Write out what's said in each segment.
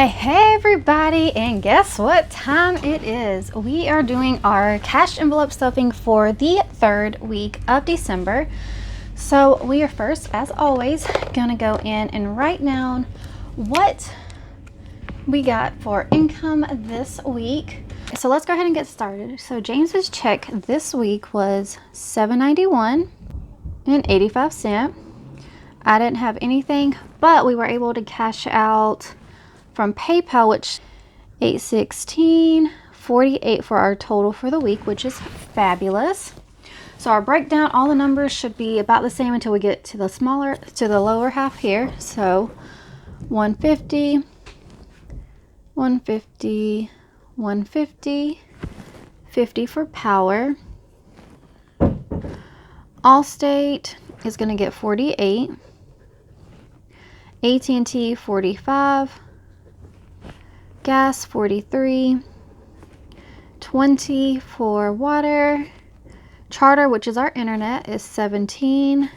Hey everybody, and guess what time it is? We are doing our cash envelope stuffing for the 3rd week of December. So we are first, as always, gonna go in and write down what we got for income this week. So let's go ahead and get started. So James's check this week was $7.91.85. I didn't have anything, but we were able to cash out from PayPal, which $816.48 for our total for the week, which is fabulous. So our breakdown, all the numbers should be about the same until we get to the lower half here. So 150, 150, 150, 50 for power. Allstate is going to get 48, AT&T 45, gas 43, 20 for water. Charter, which is our internet, is 17,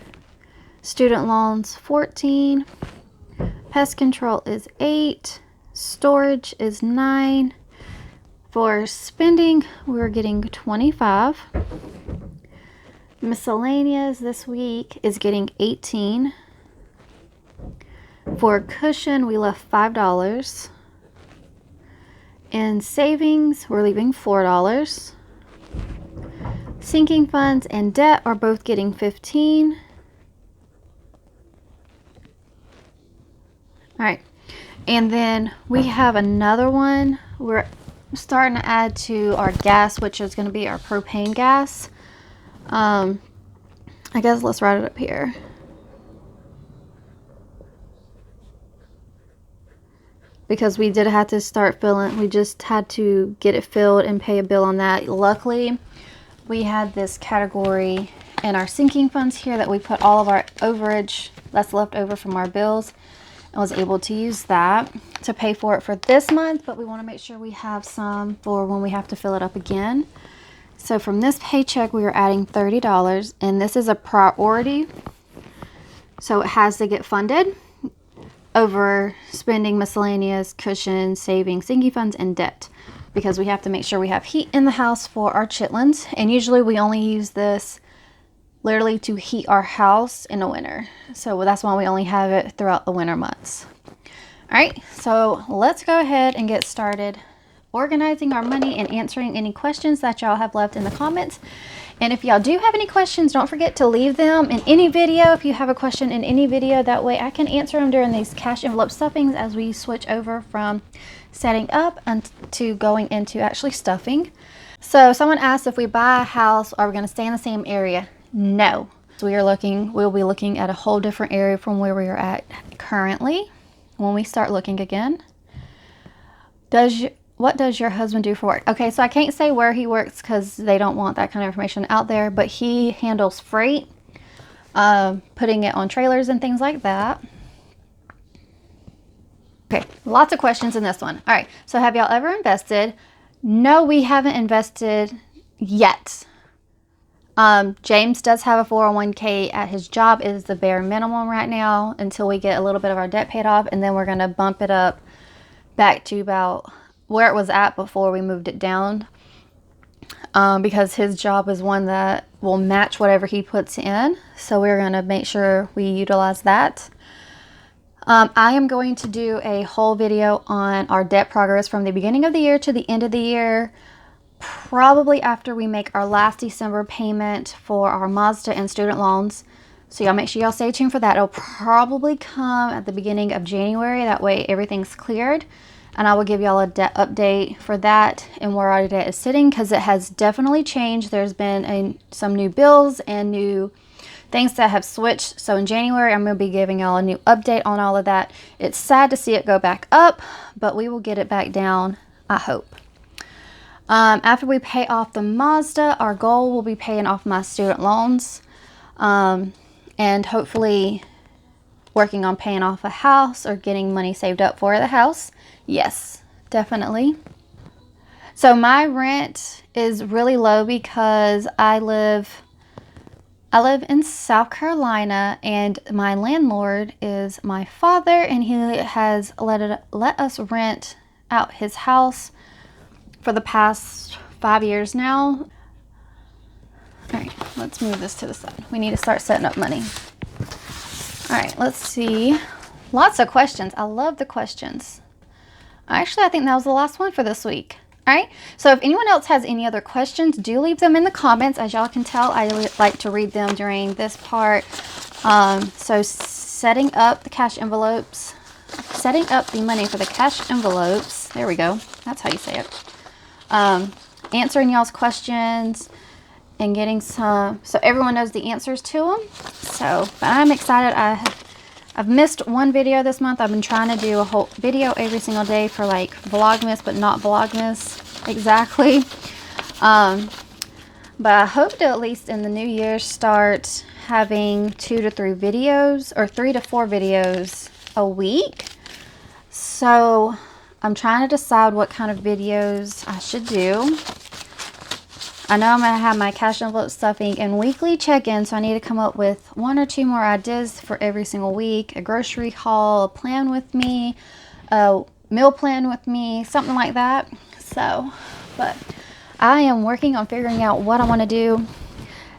student loans 14, pest control is 8, storage is 9. For spending, we're getting 25. Miscellaneous this week is getting 18. For cushion, we left $5. In savings, we're leaving $4. Sinking funds and debt are both getting 15. All right, and then we have another one. We're starting to add to our gas, which is going to be our propane gas. I guess let's write it up here. Because we did have to start filling, we just had to get it filled and pay a bill on that. Luckily, we had this category in our sinking funds here that we put all of our overage that's left over from our bills, and was able to use that to pay for it for this month, but we want to make sure we have some for when we have to fill it up again. So from this paycheck, we are adding $30, and this is a priority, so it has to get funded over spending, miscellaneous, cushion, savings, sinking funds, and debt, because we have to make sure we have heat in the house for our chitlins. And usually we only use this literally to heat our house in the winter, so that's why we only have it throughout the winter months. All right, so let's go ahead and get started organizing our money and answering any questions that y'all have left in the comments. And if y'all do have any questions, don't forget to leave them in any video. If you have a question in any video, that way I can answer them during these cash envelope stuffings as we switch over from setting up and to going into actually stuffing. So someone asked, if we buy a house, are we going to stay in the same area? No. So we'll be looking at a whole different area from where we are at currently when we start looking again. What does your husband do for work? Okay, so I can't say where he works because they don't want that kind of information out there, but he handles freight, putting it on trailers and things like that. Okay, lots of questions in this one. All right, so have y'all ever invested? No, we haven't invested yet. James does have a 401k at his job. It is the bare minimum right now until we get a little bit of our debt paid off, and then we're going to bump it up back to about where it was at before we moved it down, because his job is one that will match whatever he puts in, so we're going to make sure we utilize that. I am going to do a whole video on our debt progress from the beginning of the year to the end of the year, probably after we make our last December payment for our Mazda and student loans. So y'all make sure y'all stay tuned for that. It'll probably come at the beginning of January. That way everything's cleared. And I will give y'all a debt update for that and where our debt is sitting, because it has definitely changed. There's been some new bills and new things that have switched. So in January, I'm going to be giving y'all a new update on all of that. It's sad to see it go back up, but we will get it back down, I hope. After we pay off the Mazda, our goal will be paying off my student loans, and hopefully working on paying off a house or getting money saved up for the house. Yes, definitely. So my rent is really low because I live I live in South Carolina, and my landlord is my father, and he has let us rent out his house for the past 5 years now. All right, let's move this to the side. We need to start setting up money. All right, let's see. Lots of questions. I love the questions. Actually, I think that was the last one for this week. All right, so if anyone else has any other questions, do leave them in the comments. As y'all can tell, I like to read them during this part. So setting up the cash envelopes, setting up the money for the cash envelopes. There we go. That's how you say it. Answering y'all's questions and getting some, so everyone knows the answers to them. So, but I'm excited. I've missed one video this month. I've been trying to do a whole video every single day for like Vlogmas, but not Vlogmas exactly. But I hope to at least in the new year start having 2 to 3 videos or 3 to 4 videos a week. So I'm trying to decide what kind of videos I should do. I know I'm going to have my cash envelope stuffing and weekly check-in, so I need to come up with 1 or 2 more ideas for every single week. A grocery haul, a plan with me, a meal plan with me, something like that. So, but I am working on figuring out what I want to do.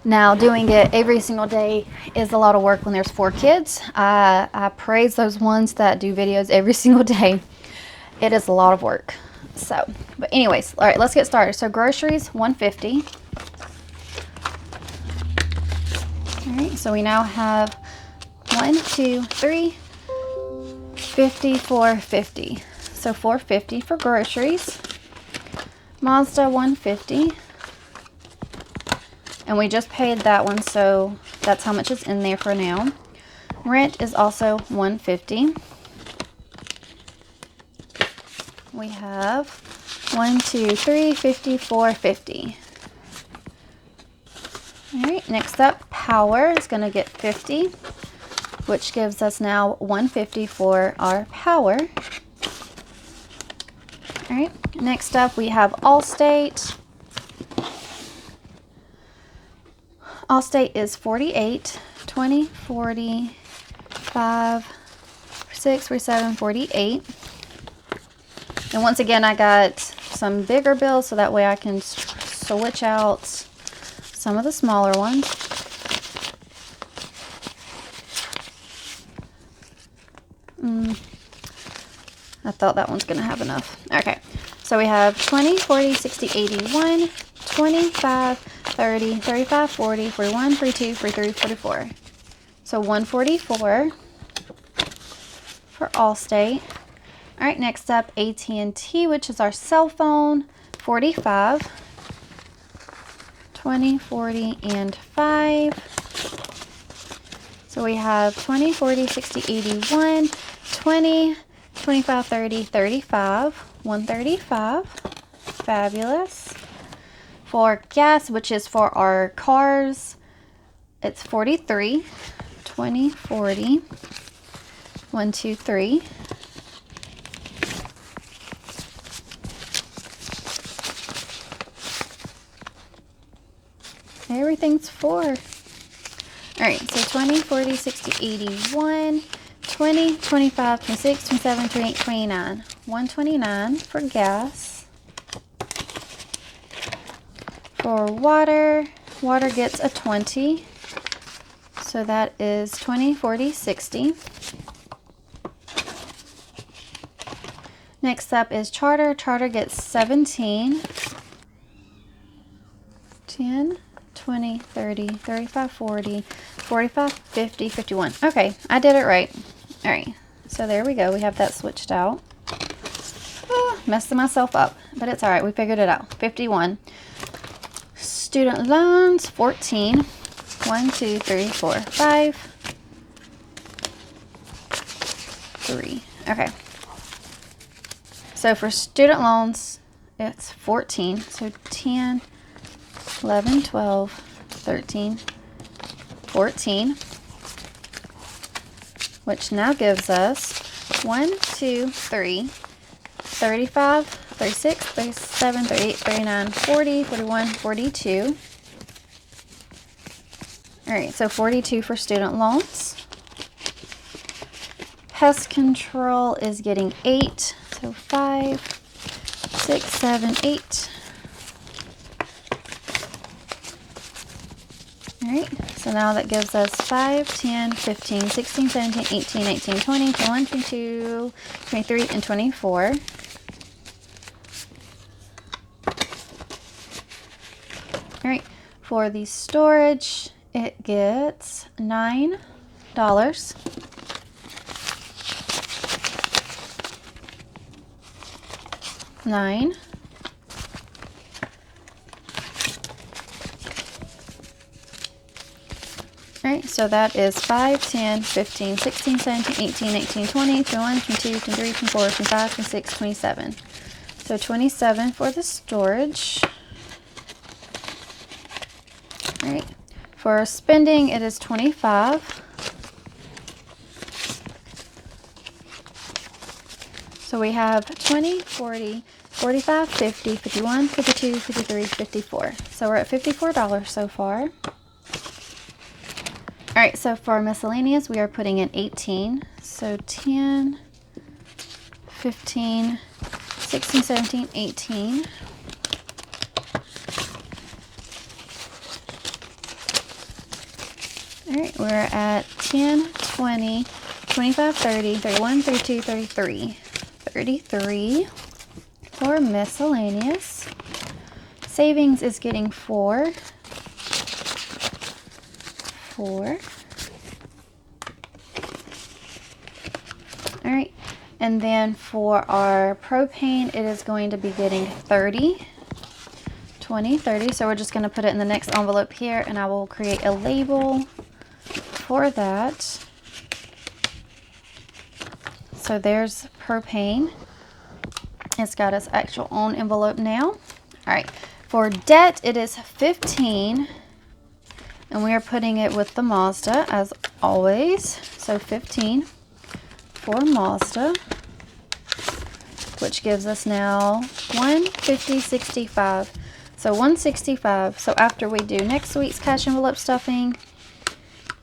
Now, doing it every single day is a lot of work when there's 4 kids. I praise those ones that do videos every single day. It is a lot of work. So, but anyways, all right, let's get started. So groceries, $150. All right, so we now have 1, 2, 3, 50, 450. So $450 for groceries. Mazda, $150. And we just paid that one, so that's how much is in there for now. Rent is also $150. We have 1, 2, 3, 50, 450. All right, next up, power is going to get 50, which gives us now 150 for our power. All right, next up we have Allstate. Allstate is 48, 20, 40, 5, 6, 47, 48. And once again, I got some bigger bills so that way I can switch out some of the smaller ones. I thought that one's going to have enough. Okay, so we have 20, 40, 60, 81, 25, 30, 35, 40, 41, 42, 43, 44. So 144 for Allstate. All right, next up, AT&T, which is our cell phone, 45, 20, 40, and 5. So we have 20, 40, 60, 81, 20, 25, 30, 35, 135. Fabulous. For gas, which is for our cars, it's 43, 20, 40, 1, 2, 3. Everything's 4. All right, so 20, 40, 60, 81, 20, 25, 26, 27, 28, 29. 129 for gas. For water, water gets a 20. So that is 20, 40, 60. Next up is charter. Charter gets 17. 10, 20, 30, 35, 40, 45, 50, 51. Okay, I did it right. All right, so there we go. We have that switched out. Oh, messing myself up, but it's all right. We figured it out. 51. Student loans, 14. 1, 2, 3, 4, 5. 3. Okay. So for student loans, it's 14. So 10, 11, 12, 13, 14, which now gives us 1, 2, 3, 35, 36, 37, 38, 39, 40, 41, 42. All right, so 42 for student loans. Pest control is getting 8, so 5, 6, 7, 8. All right, so now that gives us 5, 10, 15, 16, 17, 18, 19, 20, 21, 22, 23, and 24. All right, for the storage, it gets $9. $9. All right, so that is 5, 10, 15, 16, 17, 18, 19, 20, 21, 22, 23, 24, 25, 26, 27. So 27 for the storage. All right, for spending, it is 25. So we have 20, 40, 45, 50, 51, 52, 53, 54. So we're at $54 so far. All right, so for miscellaneous, we are putting in 18. So 10, 15, 16, 17, 18. All right, we're at 10, 20, 25, 30, 31, 32, 33. 33 for miscellaneous. Savings is getting 4. 4. All right, and then for our propane, it is going to be getting 30, 20, 30. So we're just going to put it in the next envelope here, and I will create a label for that. So there's propane. It's got its actual own envelope now. All right, for debt, it is 15. And we are putting it with the Mazda as always. So 15 for Mazda, which gives us now 150.65. So 165. So after we do next week's cash envelope stuffing,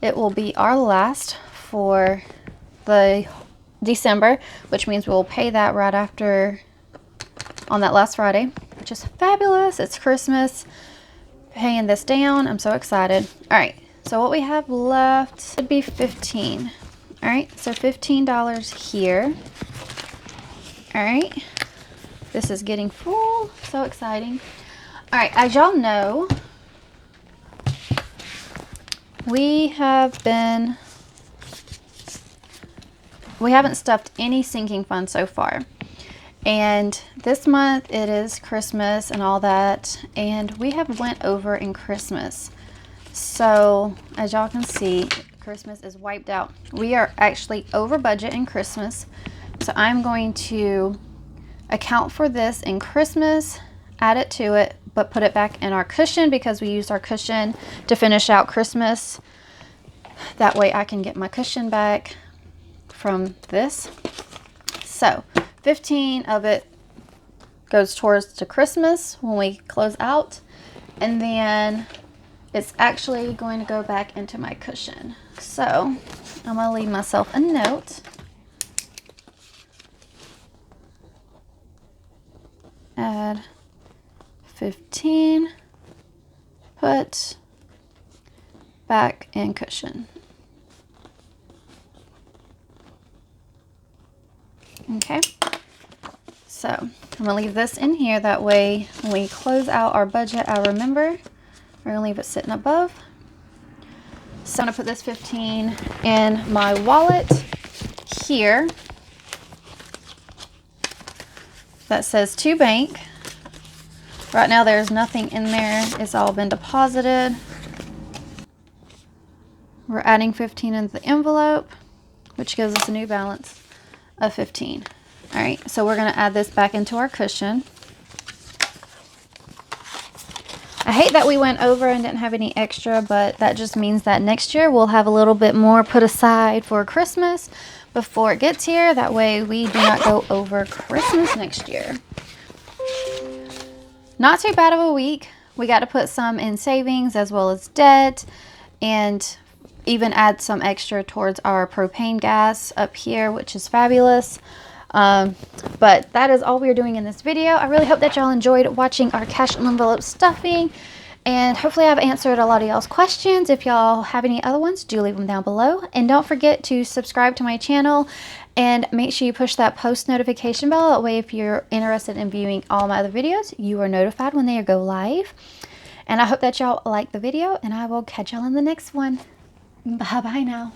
it will be our last for the December, which means we'll pay that right after on that last Friday, which is fabulous. It's Christmas. Paying this down. I'm so excited. All right, so what we have left would be 15. All right, so $15 here. All right, this is getting full. So exciting. All right, as y'all know, we haven't stuffed any sinking fund so far. And this month it is Christmas and all that, and we have went over in Christmas. So as y'all can see, Christmas is wiped out. We are actually over budget in Christmas. So I'm going to account for this in Christmas, add it to it, but put it back in our cushion because we used our cushion to finish out Christmas. That way I can get my cushion back from this. So 15 of it goes towards to Christmas when we close out, and then it's actually going to go back into my cushion. So I'm going to leave myself a note. Add 15, put back in cushion. Okay, so I'm gonna leave this in here. That way when we close out our budget, I remember. We're gonna leave it sitting above. So I'm gonna put this 15 in my wallet here that says to bank. Right now there's nothing in there. It's all been deposited. We're adding 15 into the envelope, which gives us a new balance of 15. All right, so we're gonna add this back into our cushion. I hate that we went over and didn't have any extra, but that just means that next year we'll have a little bit more put aside for Christmas before it gets here. That way we do not go over Christmas next year. Not too bad of a week. We got to put some in savings as well as debt. and even add some extra towards our propane gas up here, which is fabulous. But that is all we're doing in this video. I really hope that y'all enjoyed watching our cash envelope stuffing, and hopefully I've answered a lot of y'all's questions. If y'all have any other ones, do leave them down below, and don't forget to subscribe to my channel and make sure you push that post notification bell. That way, if you're interested in viewing all my other videos, you are notified when they go live. And I hope that y'all like the video, and I will catch y'all in the next one. Bye bye now.